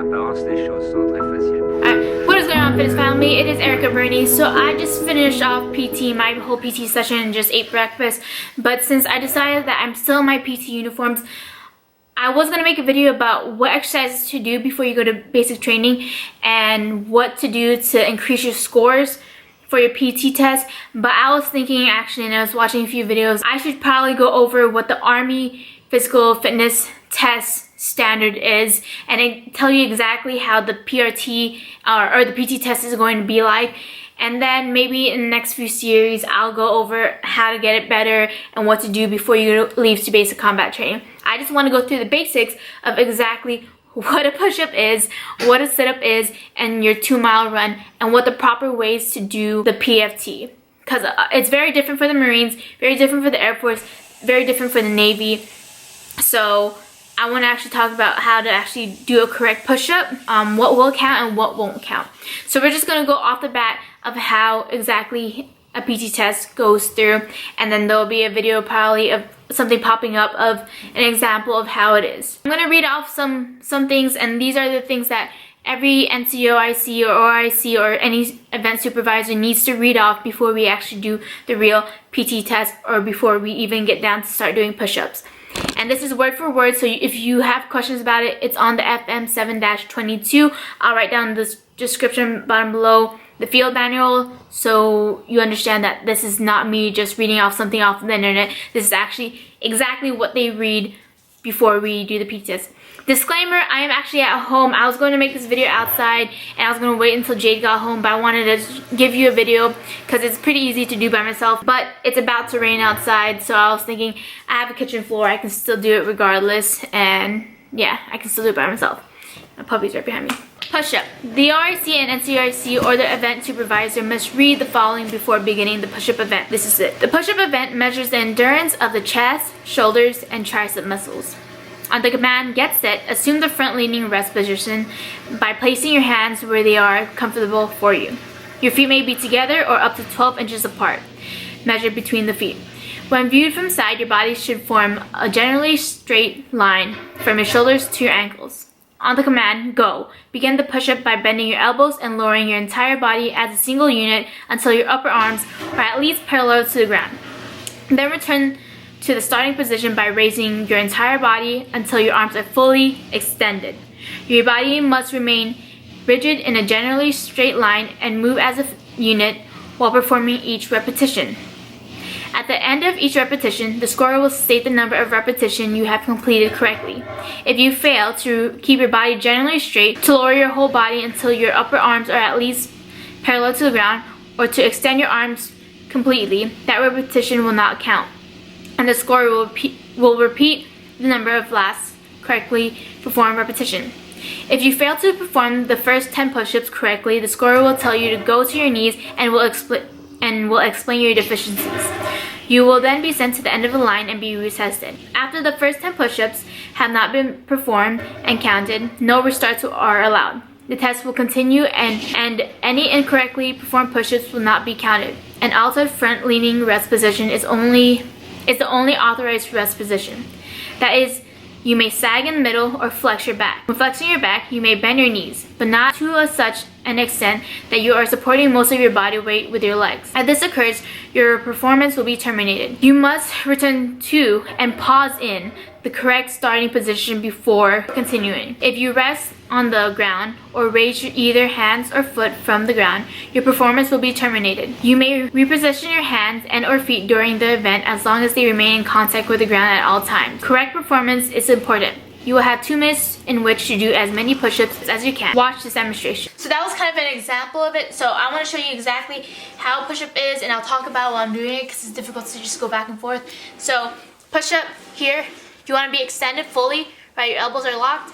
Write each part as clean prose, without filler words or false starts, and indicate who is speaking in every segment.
Speaker 1: l'apparence, les choses sont très faciles.
Speaker 2: Alright, what is going on, fitness family? It is Erica Bernie. So I just finished off PT, my whole PT session, and just ate breakfast. But since I decided that I'm still in my PT uniforms, I was going to make a video about what exercises to do before you go to basic training and what to do to increase your scores for your PT test. But I was thinking, actually, and I was watching a few videos, I should probably go over what the Army physical fitness test standard is and tell you exactly how the PRT or the PT test is going to be like. And then maybe in the next few series, I'll go over how to get it better and what to do before you leave to basic combat training. I just want to go through the basics of exactly what a push-up is, what a sit-up is, and your 2-mile run, and what the proper ways to do the PFT. Because it's very different for the Marines, very different for the Air Force, very different for the Navy. So I want to actually talk about how to actually do a correct push-up, what will count and what won't count. So we're just going to go off the bat of how exactly a PT test goes through, and then there'll be a video probably of something popping up of an example of how it is. I'm going to read off some things, and these are the things that every NCOIC or OIC or any event supervisor needs to read off before we actually do the real PT test or before we even get down to start doing push-ups. And this is word for word, so if you have questions about it, it's on the FM 7-22. I'll write down the description bottom below the field manual so you understand that this is not me just reading off something off the internet. This is actually exactly what they read before we do the PT test. Disclaimer, I am actually at home. I was going to make this video outside and I was going to wait until Jade got home, but I wanted to give you a video because it's pretty easy to do by myself. But it's about to rain outside, so I was thinking I have a kitchen floor, I can still do it regardless, and yeah, I can still do it by myself. My puppy's right behind me. Push-up. The RIC and NCRC or the event supervisor must read the following before beginning the push-up event. This is it. The push-up event measures the endurance of the chest, shoulders, and tricep muscles. On the command, get set, assume the front leaning rest position by placing your hands where they are comfortable for you. Your feet may be together or up to 12 inches apart. Measure between the feet. When viewed from side, your body should form a generally straight line from your shoulders to your ankles. On the command, go. Begin the push-up by bending your elbows and lowering your entire body as a single unit until your upper arms are at least parallel to the ground. Then return to the starting position by raising your entire body until your arms are fully extended. Your body must remain rigid in a generally straight line and move as a unit while performing each repetition. At the end of each repetition, the scorer will state the number of repetitions you have completed correctly. If you fail to keep your body generally straight, to lower your whole body until your upper arms are at least parallel to the ground, or to extend your arms completely, that repetition will not count, and the scorer will repeat the number of last correctly performed repetition. If you fail to perform the first 10 push-ups correctly, the scorer will tell you to go to your knees and will explain your deficiencies. You will then be sent to the end of the line and be retested. After the first 10 push-ups have not been performed and counted, no restarts are allowed. The test will continue and any incorrectly performed push-ups will not be counted. An altered front leaning rest position is the only authorized rest position. That is, you may sag in the middle or flex your back. When flexing your back, you may bend your knees, but not to such an extent that you are supporting most of your body weight with your legs. As this occurs, your performance will be terminated. You must return to and pause in the correct starting position before continuing. If you rest on the ground or raise either hands or foot from the ground, your performance will be terminated. You may reposition your hands and or feet during the event as long as they remain in contact with the ground at all times. Correct performance is important. You will have 2 minutes in which to do as many push-ups as you can. Watch this demonstration. So that was kind of an example of it. So I want to show you exactly how a push-up is, and I'll talk about it while I'm doing it because it's difficult to just go back and forth. So push-up here, you want to be extended fully, right? Your elbows are locked,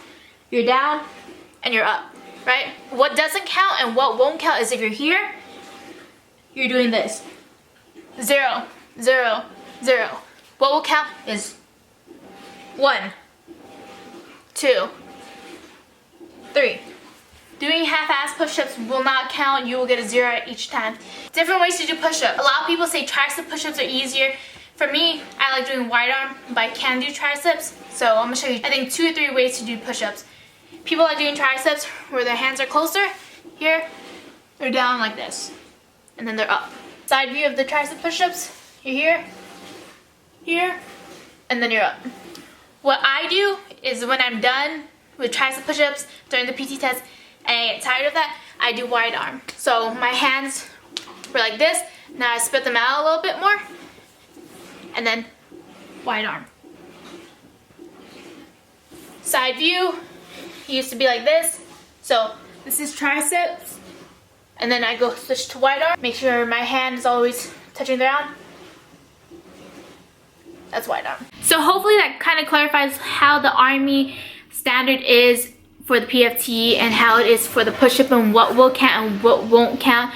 Speaker 2: you're down, and you're up, right? What doesn't count and what won't count is if you're here, you're doing this. 0, 0, 0. What will count is 1, 2, 3. Doing half-ass push-ups will not count. You will get a 0 each time. Different ways to do push-up. A lot of people say tricep push-ups are easier. For me, I like doing wide arm, but I can do triceps. So I'm gonna show you, I think, 2 or 3 ways to do push-ups. people are doing triceps where their hands are closer. Here, they're down like this. And then they're up. Side view of the tricep push-ups. You're here, here, and then you're up. What I do is when I'm done with tricep push-ups during the PT test and I get tired of that, I do wide arm. So my hands were like this. Now I split them out a little bit more. And then wide arm. Side view used to be like this. So this is triceps. And then I go switch to wide arm. Make sure my hand is always touching the ground. That's wide arm. So hopefully that kind of clarifies how the Army standard is for the PFT and how it is for the push-up and what will count and what won't count.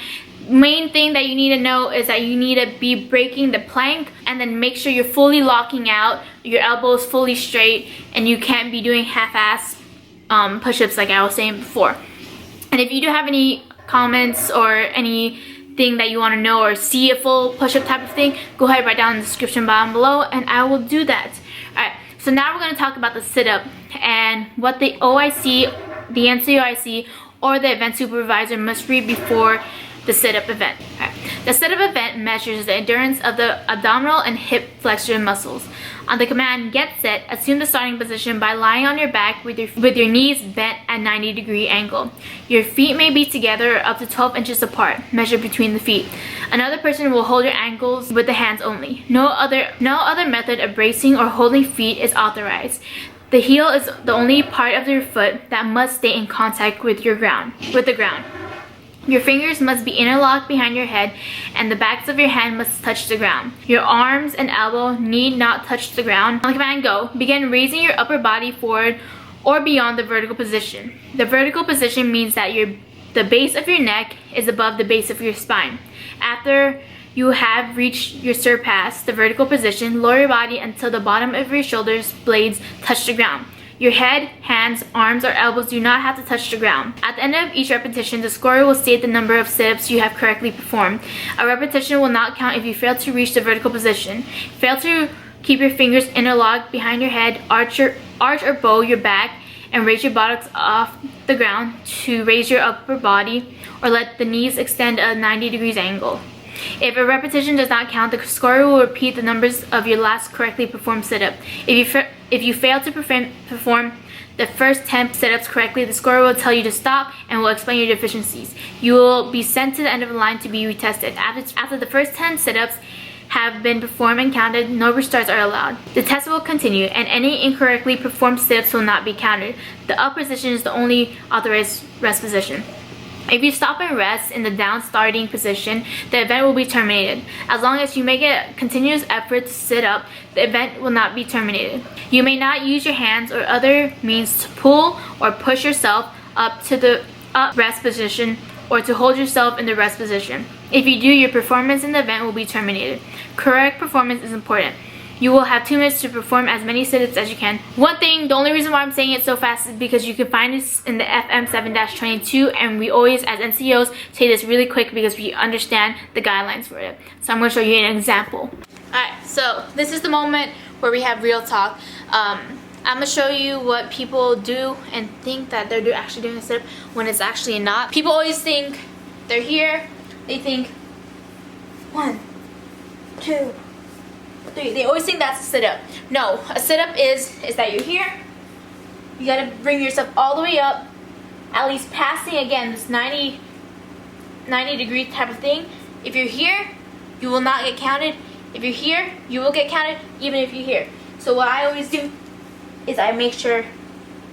Speaker 2: Main thing that you need to know is that you need to be breaking the plank and then make sure you're fully locking out, your elbows fully straight, and you can't be doing half-ass push-ups like I was saying before. And if you do have any comments or anything that you want to know or see a full push-up type of thing, go ahead, write down in the description bottom below and I will do that. Alright, so now we're going to talk about the sit-up and what the OIC, the NCOIC, or the event supervisor must read before the sit-up event. Right. The sit-up event measures the endurance of the abdominal and hip flexor muscles. On the command get set, assume the starting position by lying on your back with your knees bent at 90-degree angle. Your feet may be together up to 12 inches apart. Measure between the feet. Another person will hold your ankles with the hands only. No other method of bracing or holding feet is authorized. The heel is the only part of your foot that must stay in contact with the ground. Your fingers must be interlocked behind your head and the backs of your hand must touch the ground. Your arms and elbow need not touch the ground. On the command go, begin raising your upper body forward or beyond the vertical position. The vertical position means that the base of your neck is above the base of your spine. After you have reached your surpass the vertical position, lower your body until the bottom of your shoulders blades touch the ground. Your head, hands, arms, or elbows do not have to touch the ground. At the end of each repetition, the scorer will state the number of sit-ups you have correctly performed. A repetition will not count if you fail to reach the vertical position. Fail to keep your fingers interlocked behind your head, arch or bow your back, and raise your buttocks off the ground to raise your upper body, or let the knees extend at a 90 degrees angle. If a repetition does not count, the scorer will repeat the numbers of your last correctly performed sit-up. If you fail to perform the first 10 sit-ups correctly, the scorer will tell you to stop and will explain your deficiencies. You will be sent to the end of the line to be retested. After the first 10 sit-ups have been performed and counted, no restarts are allowed. The test will continue and any incorrectly performed sit-ups will not be counted. The up position is the only authorized rest position. If you stop and rest in the down starting position, the event will be terminated. As long as you make a continuous effort to sit up, the event will not be terminated. You may not use your hands or other means to pull or push yourself up to the up rest position or to hold yourself in the rest position. If you do, your performance in the event will be terminated. Correct performance is important. You will have 2 minutes to perform as many sit-ups as you can. One thing, the only reason why I'm saying it so fast is because you can find this in the FM7-22 and we always, as NCOs, say this really quick because we understand the guidelines for it. So I'm going to show you an example. Alright, so this is the moment where we have real talk. I'm going to show you what people do and think that they're actually doing a sit-up when it's actually not. People always think they're here, they think 1, 2, 3. They always think that's a sit-up. No, a sit-up is that you're here. You gotta bring yourself all the way up, at least passing again this 90 degree type of thing. If you're here, you will not get counted. If you're here, you will get counted, even if you're here. So what I always do is I make sure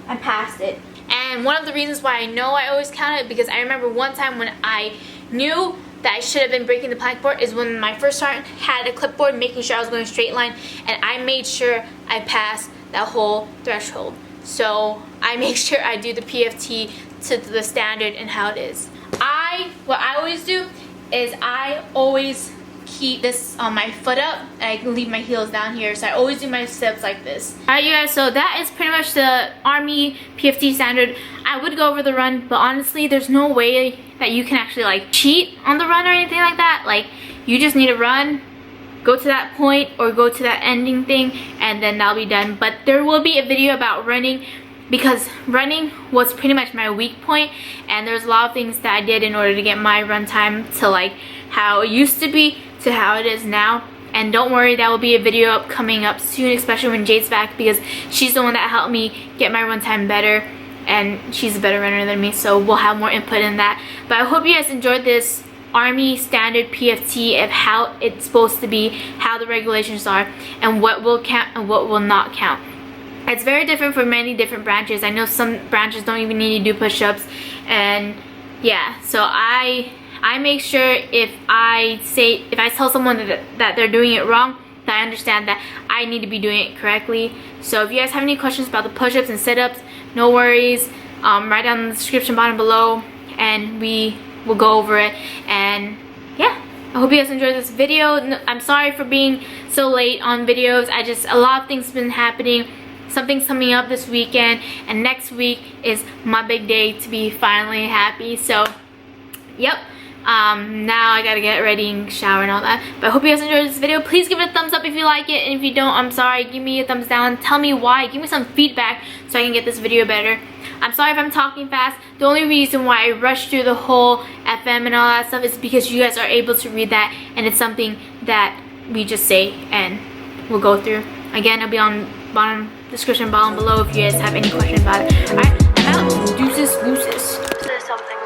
Speaker 2: I'm past it. And one of the reasons why I know I always count it, because I remember one time when I knew that I should have been breaking the plank board is when my first sergeant had a clipboard making sure I was going straight line, and I made sure I passed that whole threshold. So I make sure I do the PFT to the standard and how it is. What I always do is I always keep this on my foot up and I can leave my heels down here, so I always do my steps like this. Alright you guys, so that is pretty much the Army PFT standard. I would go over the run, but honestly there's no way that you can actually like cheat on the run or anything like that. Like, you just need to run, go to that point or go to that ending thing, and then that'll be done. But there will be a video about running because running was pretty much my weak point, and there's a lot of things that I did in order to get my run time to like how it used to be to how it is now. And don't worry, that will be a video coming up soon, especially when Jade's back, because she's the one that helped me get my run time better, and she's a better runner than me, so we'll have more input in that. But I hope you guys enjoyed this Army standard PFT of how it's supposed to be, how the regulations are, and what will count and what will not count. It's very different for many different branches. I know some branches don't even need to do push-ups, and yeah, so I make sure if I tell someone that they're doing it wrong, that I understand that I need to be doing it correctly. So if you guys have any questions about the push-ups and sit-ups, no worries, write down in the description bottom below, and we will go over it. And yeah, I hope you guys enjoyed this video. I'm sorry for being so late on videos. A lot of things have been happening. Something's coming up this weekend, and next week is my big day to be finally happy. So yep, now I gotta get ready and shower and all that. But I hope you guys enjoyed this video. Please give it a thumbs up if you like it, and if you don't, I'm sorry, give me a thumbs down. Tell me why, give me some feedback so I can get this video better. I'm sorry if I'm talking fast. The only reason why I rushed through the whole FM and all that stuff is because you guys are able to read that, and it's something that we just say and we'll go through. Again, it'll be on description bottom below if you guys have any questions about it. Alright, I'm out. Deuces, gooses.
Speaker 3: There's something